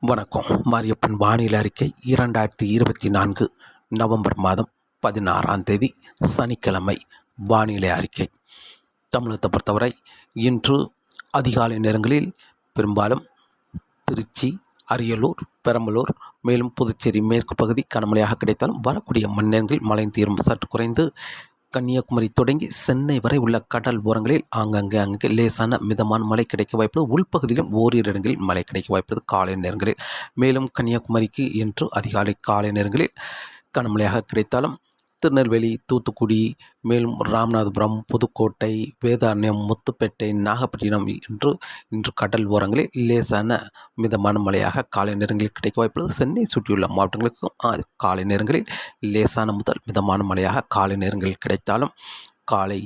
வணக்கம். மாரியப்பன் வானிலை அறிக்கை 2024 நவம்பர் மாதம் 16ஆம் தேதி சனிக்கிழமை வானிலை அறிக்கை. தமிழகத்தை பொறுத்தவரை இன்று அதிகாலை நேரங்களில் பெரும்பாலும் திருச்சி, அரியலூர், பெரம்பலூர், மேலும் புதுச்சேரி மேற்கு பகுதி கனமழையாக கிடைத்தாலும் வரக்கூடிய மணிநேரங்களில் மழையின் தீவிரம் சற்று குறைந்து கன்னியாகுமரி தொடங்கி சென்னை வரை உள்ள கடல் ஓரங்களில் அங்கே லேசான மிதமான மழை கிடைக்க வாய்ப்புள்ளது. உள்பகுதியிலும் ஓரிரு இடங்களில் மழை கிடைக்க வாய்ப்புள்ளது காலை நேரங்களில். மேலும் கன்னியாகுமரிக்கு இன்று அதிகாலை காலை நேரங்களில் கனமழையாக கிடைத்தாலும் திருநெல்வேலி, தூத்துக்குடி, மேலும் ராமநாதபுரம், புதுக்கோட்டை, வேதாரண்யம், முத்துப்பேட்டை, நாகப்பட்டினம் இன்று கடல் ஓரங்களில் லேசான மிதமான மழையாக காலை நேரங்களில் கிடைக்க வாய்ப்புள்ளது. சென்னை சுற்றியுள்ள மாவட்டங்களுக்கும் காலை நேரங்களில் லேசான முதல் மிதமான மழையாக காலை நேரங்களில் கிடைத்தாலும் காலை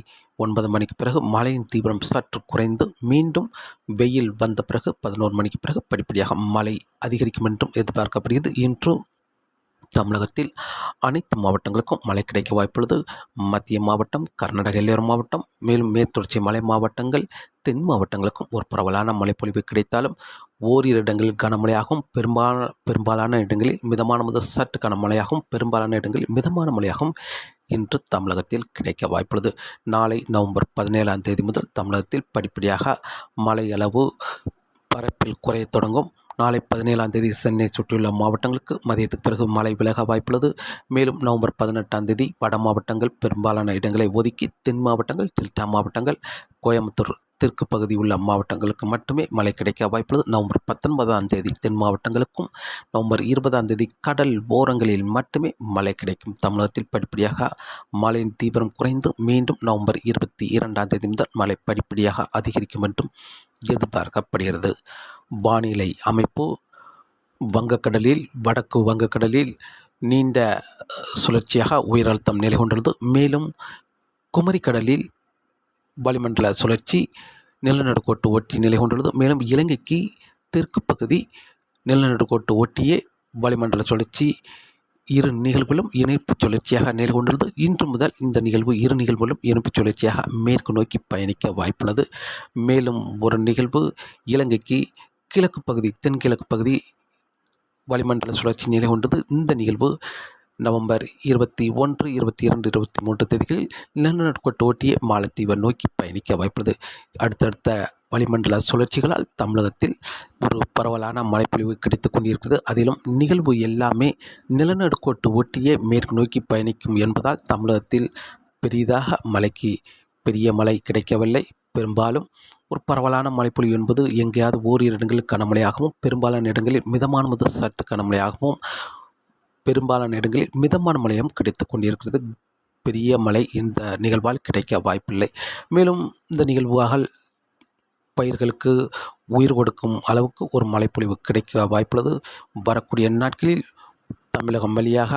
9 மணிக்கு பிறகு மழையின் தீவிரம் சற்று குறைந்து மீண்டும் வெயில் வந்த பிறகு 11 மணிக்கு பிறகு படிப்படியாக மழை அதிகரிக்கும் என்றும் எதிர்பார்க்கப்படுகிறது. இன்று தமிழகத்தில் அனைத்து மாவட்டங்களுக்கும் மழை கிடைக்க வாய்ப்புள்ளது. மத்திய மாவட்டம், கர்நாடக எல்லையோர மாவட்டம், மேலும் மேற்குத்தொடர்ச்சி மலை மாவட்டங்கள், தென் மாவட்டங்களுக்கும் ஒரு பரவலான மழைப்பொழிவு கிடைத்தாலும் ஓரிரு இடங்களில் கனமழையாகவும் பெரும்பாலான இடங்களில் மிதமான முதல் சற்று கனமழையாகவும் பெரும்பாலான இடங்களில் மிதமான மழையாகவும் இன்று தமிழகத்தில் கிடைக்க வாய்ப்புள்ளது. நாளை நவம்பர் 17ஆம் தேதி முதல் தமிழகத்தில் படிப்படியாக மழை அளவு பரப்பில் குறைய தொடங்கும். நாளை 17ஆம் தேதி சென்னை சுற்றியுள்ள மாவட்டங்களுக்கு மதியத்துக்கு பிறகு மழை விலக வாய்ப்புள்ளது. மேலும் நவம்பர் 18ஆம் தேதி வட மாவட்டங்கள் பெரும்பாலான இடங்களை ஒதுக்கி தென் மாவட்டங்கள், டெல்டா மாவட்டங்கள், கோயம்புத்தூர் தெற்கு பகுதி உள்ள மாவட்டங்களுக்கு மட்டுமே மழை கிடைக்க வாய்ப்புள்ளது. நவம்பர் 19ஆம் தேதி தென் மாவட்டங்களுக்கும், நவம்பர் 20ஆம் தேதி கடல் ஓரங்களில் மட்டுமே மழை கிடைக்கும். தமிழகத்தில் படிப்படியாக மழையின் தீவிரம் குறைந்து மீண்டும் நவம்பர் 22ஆம் தேதி முதல் மழை படிப்படியாக அதிகரிக்கும் என்றும் எதிர்பார்க்கப்படுகிறது. வானிலை அமைப்பு: வங்கக்கடலில், வடக்கு வங்கக்கடலில் நீண்ட சுழற்சியாக உயரழுத்தம் நிலை கொண்டுள்ளது. மேலும் குமரிக்கடலில் வளிமண்டல சுழற்சி நிலநடுக்கோட்டு ஒட்டி நிலை கொண்டுள்ளது. மேலும் இலங்கைக்கு தெற்கு பகுதி நிலநடுக்கோட்டு ஒட்டியே வளிமண்டல சுழற்சி இரு நிகழ்வுகளும் இணைப்பு சுழற்சியாக நிலை கொண்டுள்ளது. இன்று முதல் இந்த இரு நிகழ்வுகளும் இணைப்பு சுழற்சியாக மேற்கு நோக்கி பயணிக்க வாய்ப்புள்ளது. மேலும் ஒரு நிகழ்வு இலங்கைக்கு கிழக்கு பகுதி, தென்கிழக்கு பகுதி வளிமண்டல சுழற்சி நிலை கொண்டது. இந்த நிகழ்வு நவம்பர் 21, 22, 23 தேதிகளில் நிலநடுக்கோட்டு ஒட்டிய மாலத்தீவை நோக்கி பயணிக்க வாய்ப்புள்ளது. அடுத்தடுத்த வளிமண்டல சுழற்சிகளால் தமிழகத்தில் ஒரு பரவலான மழைப்பொழிவு கிடைத்து கொண்டிருக்கிறது. அதிலும் நிகழ்வு எல்லாமே நிலநடுக்கோட்டு ஒட்டியே மேற்கு நோக்கி பயணிக்கும் என்பதால் தமிழகத்தில் பெரிய மழை கிடைக்கவில்லை. பெரும்பாலும் ஒரு பரவலான மழைப்பொழிவு என்பது எங்கேயாவது ஓரிரு இடங்களில் கனமழையாகவும், பெரும்பாலான இடங்களில் மிதமான முதல் சற்று கனமழையாகவும், பெரும்பாலான இடங்களில் மிதமான மழையும் கிடைத்து கொண்டிருக்கிறது. பெரிய மழை இந்த நிகழ்வால் கிடைக்க வாய்ப்பில்லை. மேலும் இந்த நிகழ்வாக பயிர்களுக்கு உயிர் கொடுக்கும் அளவுக்கு ஒரு மழைப்பொழிவு கிடைக்க வாய்ப்புள்ளது. வரக்கூடிய நாட்களில் தமிழகம் வழியாக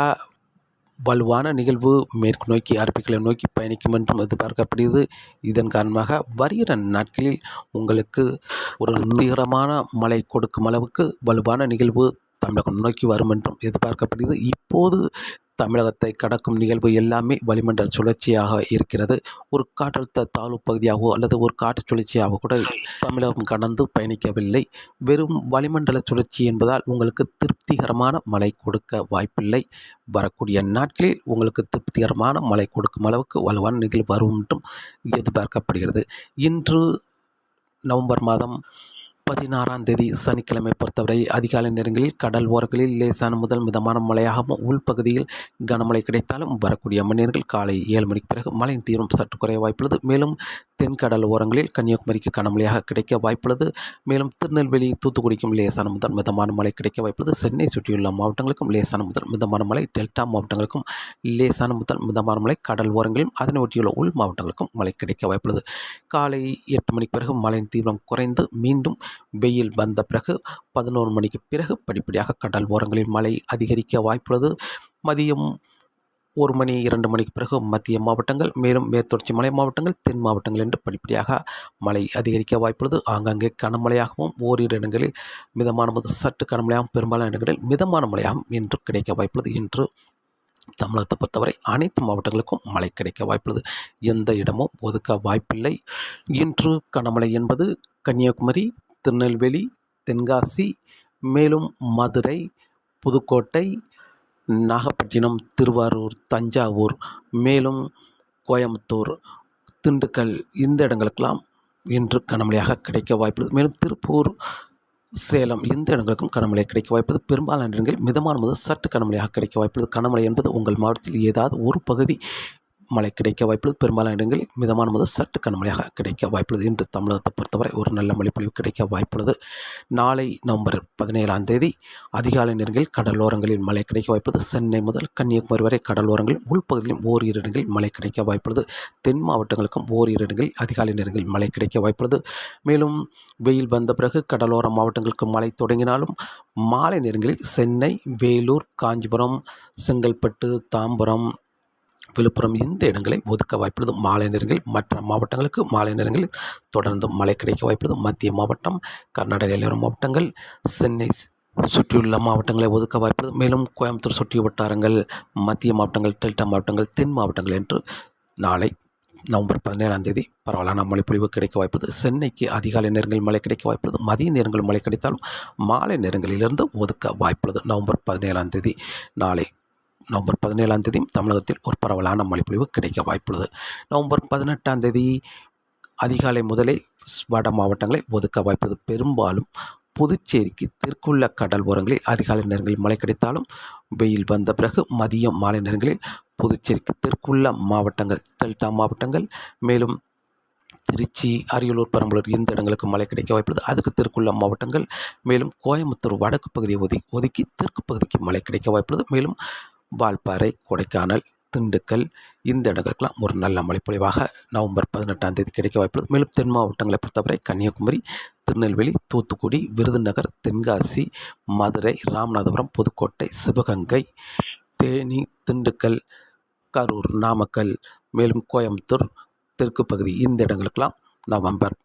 வலுவான நிகழ்வு மேற்கு நோக்கி அரபிக்கடலை நோக்கி பயணிக்கும் என்றும் எதிர்பார்க்கப்படுகிறது. இதன் காரணமாக வருகிற நாட்களில் உங்களுக்கு ஒரு தீவிரமான மழை கொடுக்கும் அளவுக்கு வலுவான நிகழ்வு தமிழகம் நோக்கி வரும் என்றும் எதிர்பார்க்கப்படுகிறது. இப்போது தமிழகத்தை கடக்கும் நிகழ்வு எல்லாமே வளிமண்டல சுழற்சியாக இருக்கிறது. ஒரு காற்றழுத்த தாழ்வு பகுதியாகவோ அல்லது ஒரு காற்று சுழற்சியாகவோ கூட தமிழகம் கடந்து பயணிக்கவில்லை. வெறும் வளிமண்டல சுழற்சி என்பதால் உங்களுக்கு திருப்திகரமான மழை கொடுக்க வாய்ப்பில்லை. வரக்கூடிய நாட்களில் உங்களுக்கு திருப்திகரமான மழை கொடுக்கும் அளவுக்கு வலுவான நிகழ்வு வரும் என்றும் எதிர்பார்க்கப்படுகிறது. இன்று நவம்பர் மாதம் 16ஆம் தேதி சனிக்கிழமை பொறுத்தவரை அதிகாலை நேரங்களில் கடல் ஓரங்களில் லேசான முதல் மிதமான மழையாகவும், உள்பகுதியில் கனமழை கிடைத்தாலும் வரக்கூடிய மணிநேரங்கள் காலை 7 மணிக்கு பிறகு மழையின் தீவிரம் சற்று குறைய வாய்ப்புள்ளது. மேலும் தென்கடல் ஓரங்களில் கன்னியாகுமரிக்கு கனமழையாக கிடைக்க வாய்ப்புள்ளது. மேலும் திருநெல்வேலி, தூத்துக்குடிக்கும் லேசான முதல் மிதமான மழை கிடைக்க வாய்ப்புள்ளது. சென்னை சுற்றியுள்ள மாவட்டங்களுக்கும் லேசான முதல் மிதமான மழை, டெல்டா மாவட்டங்களுக்கும் லேசான முதல் மிதமான மழை, கடல் ஓரங்களிலும் அதனை ஒட்டியுள்ள உள் மாவட்டங்களுக்கும் மழை கிடைக்க வாய்ப்புள்ளது. காலை 8 மணிக்கு பிறகு மழையின் தீவிரம் குறைந்து மீண்டும் வெயில் வந்த பிறகு 11 மணிக்கு பிறகு படிப்படியாக கடல் ஓரங்களில் மழை அதிகரிக்க வாய்ப்புள்ளது. மதியம் 1 மணி 2 மணிக்கு பிறகு மத்திய மாவட்டங்கள், மேலும் மேற்குத்தொடர்ச்சி மலை மாவட்டங்கள், தென் மாவட்டங்கள் என்று படிப்படியாக மழை அதிகரிக்க வாய்ப்புள்ளது. ஆங்காங்கே கனமழையாகவும், ஓரிரு இடங்களில் மிதமான முதல் சற்று கனமழையாகவும், பெரும்பாலான இடங்களில் மிதமான மழையாகவும் இன்று கிடைக்க வாய்ப்புள்ளது. இன்று தமிழகத்தை பொறுத்தவரை அனைத்து மாவட்டங்களுக்கும் மழை கிடைக்க வாய்ப்புள்ளது. எந்த இடமும் ஒதுக்க வாய்ப்பில்லை. இன்று கனமழை என்பது கன்னியாகுமரி, திருநெல்வேலி, தென்காசி, மேலும் மதுரை, புதுக்கோட்டை, நாகப்பட்டினம், திருவாரூர், தஞ்சாவூர், மேலும் கோயம்புத்தூர், திண்டுக்கல் இந்த இடங்களுக்கெல்லாம் இன்று கனமழையாக கிடைக்க வாய்ப்புள்ளது. மேலும் திருப்பூர், சேலம் இந்த இடங்களுக்கும் கனமழை கிடைக்க வாய்ப்புள்ளது. பெரும்பாலான இடங்களில் மிதமான முதல் சற்று கனமழையாக கிடைக்க வாய்ப்புள்ளது. கனமழை என்பது உங்கள் மாவட்டத்தில் ஏதாவது ஒரு பகுதி மழை கிடைக்க வாய்ப்புள்ளது. பெரும்பாலான இடங்களில் மிதமான முதல் சற்று கனமழையாக கிடைக்க வாய்ப்புள்ளது. இன்று தமிழகத்தை பொறுத்தவரை ஒரு நல்ல மழைப்பொழிவு கிடைக்க வாய்ப்புள்ளது. நாளை நவம்பர் 17ஆம் தேதி அதிகாலை நேரங்களில் கடலோரங்களில் மழை கிடைக்க வாய்ப்புள்ளது. சென்னை முதல் கன்னியாகுமரி வரை கடலோரங்களில் உள்பகுதியிலும் ஓரிரு இடங்களில் மழை கிடைக்க வாய்ப்புள்ளது. தென் மாவட்டங்களுக்கும் ஓரிரு இடங்களில் அதிகாலை நேரங்களில் மழை கிடைக்க வாய்ப்புள்ளது. மேலும் வெயில் வந்த பிறகு கடலோர மாவட்டங்களுக்கு மழை தொடங்கினாலும் மாலை நேரங்களில் சென்னை, வேலூர், காஞ்சிபுரம், செங்கல்பட்டு, தாம்பரம், விழுப்புரம் இந்த இடங்களை ஒதுக்க வாய்ப்புள்ளது. மாலை நேரங்களில் மற்ற மாவட்டங்களுக்கு மாலை நேரங்களில் தொடர்ந்து மழை கிடைக்க வாய்ப்புள்ளது. மத்திய மாவட்டம், கர்நாடக எல்லையோர மாவட்டங்கள், சென்னை சுற்றியுள்ள மாவட்டங்களை ஒதுக்க வாய்ப்புள்ளது. மேலும் கோயம்புத்தூர் சுற்றிய வட்டாரங்கள், மத்திய மாவட்டங்கள், டெல்டா மாவட்டங்கள், தென் மாவட்டங்கள் என்று நாளை நவம்பர் 17ஆம் தேதி பரவலான மழைப்பொழிவு கிடைக்க வாய்ப்புள்ளது. சென்னைக்கு அதிகாலை நேரங்களில் மழை கிடைக்க வாய்ப்புள்ளது. மதிய நேரங்களில் மழை கிடைத்தாலும் மாலை நேரங்களிலிருந்து ஒதுக்க வாய்ப்புள்ளது. நவம்பர் 17ஆம் தேதி நாளை நவம்பர் 17ஆம் தேதி தமிழகத்தில் ஒரு பரவலான மழைப்பொழிவு கிடைக்க வாய்ப்புள்ளது. நவம்பர் 18ஆம் தேதி அதிகாலை முதலே வட மாவட்டங்களை ஒதுக்க வாய்ப்புள்ளது. பெரும்பாலும் புதுச்சேரிக்கு தெற்குள்ள கடல் ஓரங்களில் அதிகாலை நேரங்களில் மழை கிடைத்தாலும் வெயில் வந்த பிறகு மதியம் மாலை நேரங்களில் புதுச்சேரிக்கு தெற்குள்ள மாவட்டங்கள், டெல்டா மாவட்டங்கள், மேலும் திருச்சி, அரியலூர், பெரம்பலூர் இந்த இடங்களுக்கு மழை கிடைக்க வாய்ப்புள்ளது. அதுக்கு தெற்குள்ள மாவட்டங்கள், மேலும் கோயம்புத்தூர் வடக்கு பகுதியை ஒதுக்கி தெற்கு பகுதிக்கு மழை கிடைக்க வாய்ப்புள்ளது. மேலும் வால்பாறை, கொடைக்கானல், திண்டுக்கல் இந்த இடங்களுக்கெல்லாம் ஒரு நல்ல மழைப்பொழிவாக நவம்பர் 18ஆம் தேதி கிடைக்க வாய்ப்புள்ளது. மேலும் தென் மாவட்டங்களை பொறுத்தவரை கன்னியாகுமரி, திருநெல்வேலி, தூத்துக்குடி, விருதுநகர், தென்காசி, மதுரை, ராமநாதபுரம், புதுக்கோட்டை, சிவகங்கை, தேனி, திண்டுக்கல், கரூர், நாமக்கல், மேலும் கோயம்புத்தூர் தெற்கு பகுதி இந்த இடங்களுக்கெல்லாம் நவம்பர்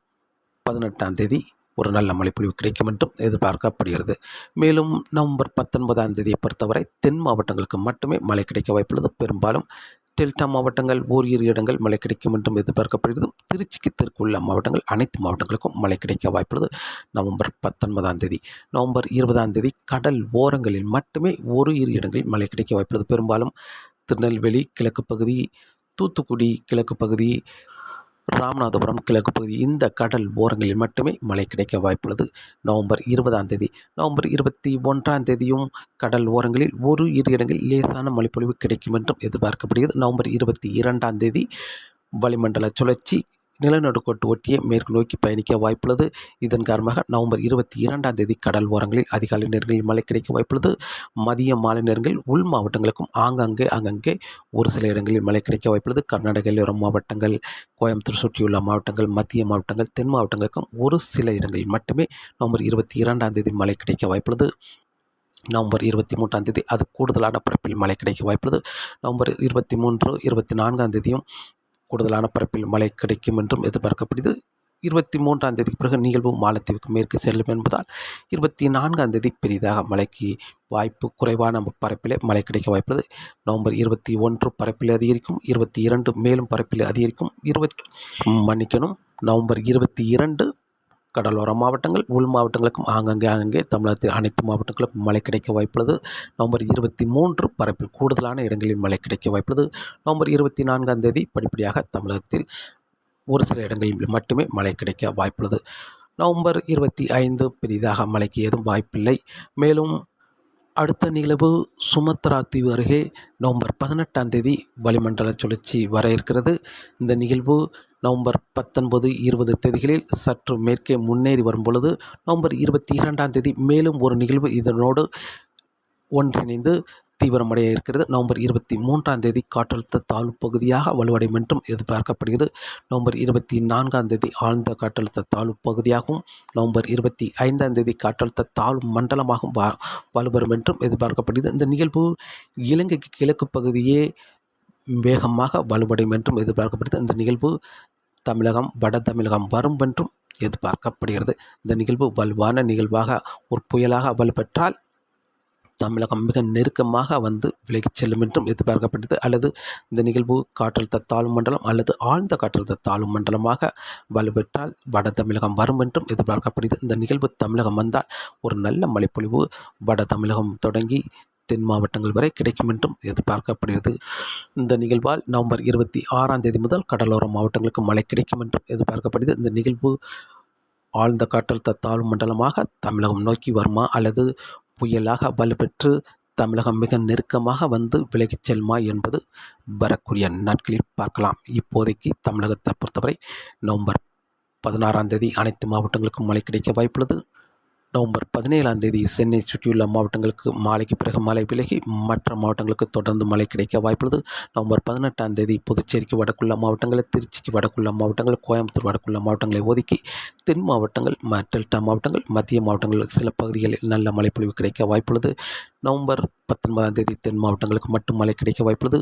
18ஆம் தேதி ஒரு நல்ல மழைப்பொழிவு கிடைக்கும் என்றும் எதிர்பார்க்கப்படுகிறது. மேலும் நவம்பர் 19ஆம் தேதியை பொறுத்தவரை தென் மாவட்டங்களுக்கு மட்டுமே மழை கிடைக்க வாய்ப்புள்ளது. பெரும்பாலும் டெல்டா மாவட்டங்கள் ஓரிரு இடங்கள் மழை கிடைக்கும் என்றும் எதிர்பார்க்கப்படுகிறது. திருச்சிக்கு தெற்குள்ள மாவட்டங்கள் அனைத்து மாவட்டங்களுக்கும் மழை கிடைக்க வாய்ப்புள்ளது. நவம்பர் 19ஆம் தேதி. நவம்பர் 20ஆம் தேதி கடல் ஓரங்களில் மட்டுமே ஓரிரு இடங்களில் மழை கிடைக்க வாய்ப்புள்ளது. பெரும்பாலும் திருநெல்வேலி கிழக்கு பகுதி, தூத்துக்குடி கிழக்கு பகுதி, ராமநாதபுரம் கிழக்கு பகுதி இந்த கடல் ஓரங்களில் மட்டுமே மழை கிடைக்க வாய்ப்புள்ளது. நவம்பர் 20ஆம் தேதி. நவம்பர் 21ஆம் தேதியும் கடல் ஓரங்களில் ஒரு இரு இடங்களில் லேசான மழைப்பொழிவு கிடைக்கும் என்றும் எதிர்பார்க்கப்படுகிறது. நவம்பர் 22ஆம் தேதி வளிமண்டல சுழற்சி நிலநடுக்கோட்டு ஒட்டியே மேற்கு நோக்கி பயணிக்க வாய்ப்புள்ளது. இதன் காரணமாக நவம்பர் 22ஆம் தேதி கடல் ஓரங்களில் அதிகாலை நேரங்களில் மழை கிடைக்க வாய்ப்புள்ளது. மதிய மாலை நேரங்களில் உள் மாவட்டங்களுக்கும் ஆங்காங்கே ஒரு சில இடங்களில் மழை கிடைக்க வாய்ப்புள்ளது. கர்நாடக எல்லையோர மாவட்டங்கள், கோயம்புத்தூர் சுற்றியுள்ள மாவட்டங்கள், மத்திய மாவட்டங்கள், தென் மாவட்டங்களுக்கும் ஒரு சில இடங்களில் மட்டுமே நவம்பர் 22ஆம் தேதி மழை கிடைக்க வாய்ப்புள்ளது. நவம்பர் 23ஆம் தேதி அது கூடுதலான பரப்பில் மழை கிடைக்க வாய்ப்புள்ளது. நவம்பர் 23, 24ஆம் தேதியும் கூடுதலான பரப்பில் மழை கிடைக்கும் என்றும் எதிர்பார்க்கப்படுகிறது. 23ஆம் தேதிக்கு பிறகு நிகழ்வு மாலத்தீவுக்கு மேற்கு செல்லும் என்பதால் 24ஆம் தேதி பெரிதாக மழைக்கு வாய்ப்பு குறைவான பரப்பிலே மழை கிடைக்க வாய்ப்புள்ளது. நவம்பர் 21 பரப்பில் அதிகரிக்கும், 22 மேலும் பரப்பில் அதிகரிக்கும், நவம்பர் 22 கடலோர மாவட்டங்கள் உள் மாவட்டங்களுக்கும் ஆங்காங்கே தமிழகத்தில் அனைத்து மாவட்டங்களுக்கும் மழை கிடைக்க வாய்ப்புள்ளது. நவம்பர் 23 பரப்பில் கூடுதலான இடங்களில் மழை கிடைக்க வாய்ப்புள்ளது. நவம்பர் 24ஆம் தேதி படிப்படியாக தமிழகத்தில் ஒரு சில இடங்களில் மட்டுமே மழை கிடைக்க வாய்ப்புள்ளது. நவம்பர் 25 பெரிதாக மழைக்கு ஏதும் வாய்ப்பில்லை. மேலும் அடுத்த நிகழ்வு சுமத்ரா தீவு அருகே நவம்பர் 18ஆம் தேதி வளிமண்டல சுழற்சி வர இருக்கிறது. இந்த நிகழ்வு நவம்பர் 19, 20 தேதிகளில் சற்று மேற்கே முன்னேறி வரும் பொழுது நவம்பர் 22ஆம் தேதி மேலும் ஒரு நிகழ்வு இதனோடு ஒன்றிணைந்து தீவிரமடைய இருக்கிறது. நவம்பர் 23ஆம் தேதி காற்றழுத்த தாழ்வு பகுதியாக வலுவடையும் என்றும் எதிர்பார்க்கப்படுகிறது. நவம்பர் 24ஆம் தேதி ஆழ்ந்த காற்றழுத்த தாழ்வு பகுதியாகவும், நவம்பர் 25ஆம் தேதி காற்றழுத்த தாழ்வு மண்டலமாகவும் வலுப்பெறும் என்றும் எதிர்பார்க்கப்படுகிறது. இந்த நிகழ்வு இலங்கைக்கு கிழக்கு பகுதியே வேகமாக வலுவடையும் என்றும் எதிர்பார்க்கப்படுகிறது. இந்த நிகழ்வு தமிழகம், வட தமிழகம் வரும் என்றும் எதிர்பார்க்கப்படுகிறது. இந்த நிகழ்வு வலுவான நிகழ்வாக ஒரு புயலாக வலுப்பெற்றால் தமிழகம் மிக நெருக்கமாக வந்து விலகிச் செல்லும் என்றும் எதிர்பார்க்கப்படுகிறது. அல்லது இந்த நிகழ்வு காற்றழுத்த தாழ்வு மண்டலம் அல்லது ஆழ்ந்த காற்றழுத்த தாழ்வு மண்டலமாக வலுப்பெற்றால் வட தமிழகம் வரும் என்றும் எதிர்பார்க்கப்படுகிறது. இந்த நிகழ்வு தமிழகம் வந்தால் ஒரு நல்ல மழைப்பொழிவு வட தமிழகம் தொடங்கி தென் மாவட்டங்கள் வரை கிடைக்கும் என்றும் எதிர்பார்க்கப்படுகிறது. இந்த நிகழ்வால் நவம்பர் 26ஆம் தேதி முதல் கடலோர மாவட்டங்களுக்கு மழை கிடைக்கும் என்றும் எதிர்பார்க்கப்படுகிறது. இந்த நிகழ்வு ஆழ்ந்த காற்றழுத்த தாழ்வு மண்டலமாக தமிழகம் நோக்கி வருமா அல்லது புயலாக வலுப்பெற்று தமிழகம் மிக நெருக்கமாக வந்து விலகிச் செல்லுமா என்பது வரக்கூடிய நாட்களில் பார்க்கலாம். இப்போதைக்கு தமிழகத்தை பொறுத்தவரை நவம்பர் 16ஆம் தேதி அனைத்து மாவட்டங்களுக்கும் மழை கிடைக்க வாய்ப்புள்ளது. நவம்பர் 17ஆம் தேதி சென்னை சுற்றியுள்ள மாவட்டங்களுக்கு மாலைக்கு பிறகு மழை விலகி மற்ற மாவட்டங்களுக்கு தொடர்ந்து மழை கிடைக்க வாய்ப்புள்ளது. நவம்பர் 18ஆம் தேதி புதுச்சேரிக்கு வடக்குள்ள மாவட்டங்கள், திருச்சிக்கு வடக்குள்ள மாவட்டங்கள், கோயம்புத்தூர் வடக்குள்ள மாவட்டங்களை ஒதுக்கி தென் மாவட்டங்கள், டெல்டா மாவட்டங்கள், மத்திய மாவட்டங்கள் சில பகுதிகளில் நல்ல மழைப்பொழிவு கிடைக்க வாய்ப்புள்ளது. நவம்பர் 19ஆம் தேதி தென் மாவட்டங்களுக்கு மட்டும் மழை கிடைக்க வாய்ப்புள்ளது.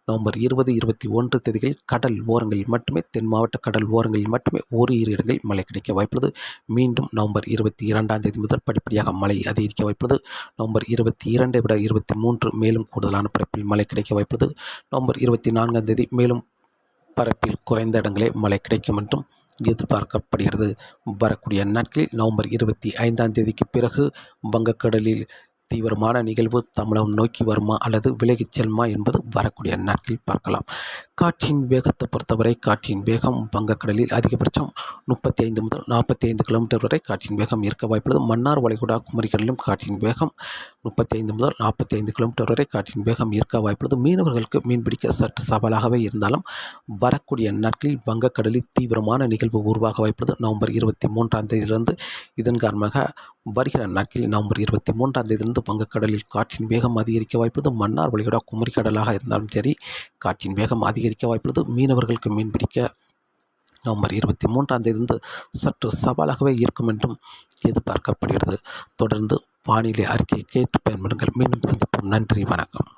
நவம்பர் 20, 21 தேதிகளில் கடல் ஓரங்களில் மட்டுமே தென் மாவட்ட கடல் ஓரங்களில் மட்டுமே ஓரிரு இடங்களில் மழை கிடைக்க வாய்ப்புள்ளது. மீண்டும் நவம்பர் 22ஆம் தேதி முதல் படிப்படியாக மழை அதிகரிக்க வாய்ப்புள்ளது. நவம்பர் 22 விட 23 மேலும் கூடுதலான பரப்பில் மழை கிடைக்க வாய்ப்புள்ளது. நவம்பர் 24ஆம் தேதி மேலும் பரப்பில் குறைந்த இடங்களே மழை கிடைக்கும் என்றும் எதிர்பார்க்கப்படுகிறது. வரக்கூடிய நாட்களில் நவம்பர் 25ஆம் தேதிக்கு பிறகு வங்கக்கடலில் தீவிரமான நிகழ்வு தமிழகம் நோக்கி வருமா அல்லது விலகிச் செல்லுமா என்பது வரக்கூடிய நாட்களில் பார்க்கலாம். காற்றின் வேகத்தை பொறுத்தவரை காற்றின் வேகம் வங்கக்கடலில் அதிகபட்சம் 35 முதல் 45 கிலோமீட்டர் வரை காற்றின் வேகம் இருக்க வாய்ப்புள்ளது. மன்னார் வளைகுடா குமரிக்கடலிலும் காற்றின் வேகம் 35 முதல் 45 கிலோமீட்டர் வரை காற்றின் வேகம் இருக்க வாய்ப்புள்ளது. மீனவர்களுக்கு மீன்பிடிக்க சற்று சவாலாகவே இருந்தாலும் வரக்கூடிய நாட்களில் வங்கக்கடலில் தீவிரமான நிகழ்வு உருவாக வாய்ப்புள்ளது. நவம்பர் 23ஆம் தேதியிலிருந்து இதன் காரணமாக வருகிற நாட்களில் நவம்பர் 23ஆம் தேதியிலிருந்து வங்கக்கடலில் காற்றின் வேகம் அதிகரிக்க வாய்ப்புள்ளது. மன்னார் வளைகுடா குமரிக்கடலாக இருந்தாலும் சரி காற்றின் வேகம் அதிகரிக்க வாய்ப்புள்ளது. மீனவர்களுக்கு மீன்பிடிக்க நவம்பர் 23ஆம் தேதியிலிருந்து சற்று சவாலாகவே இருக்கும் என்றும் எதிர்பார்க்கப்படுகிறது. தொடர்ந்து வானிலை அறிக்கையை கேட்டு பயன்படுங்கள். மீண்டும் சந்திப்போம். நன்றி, வணக்கம்.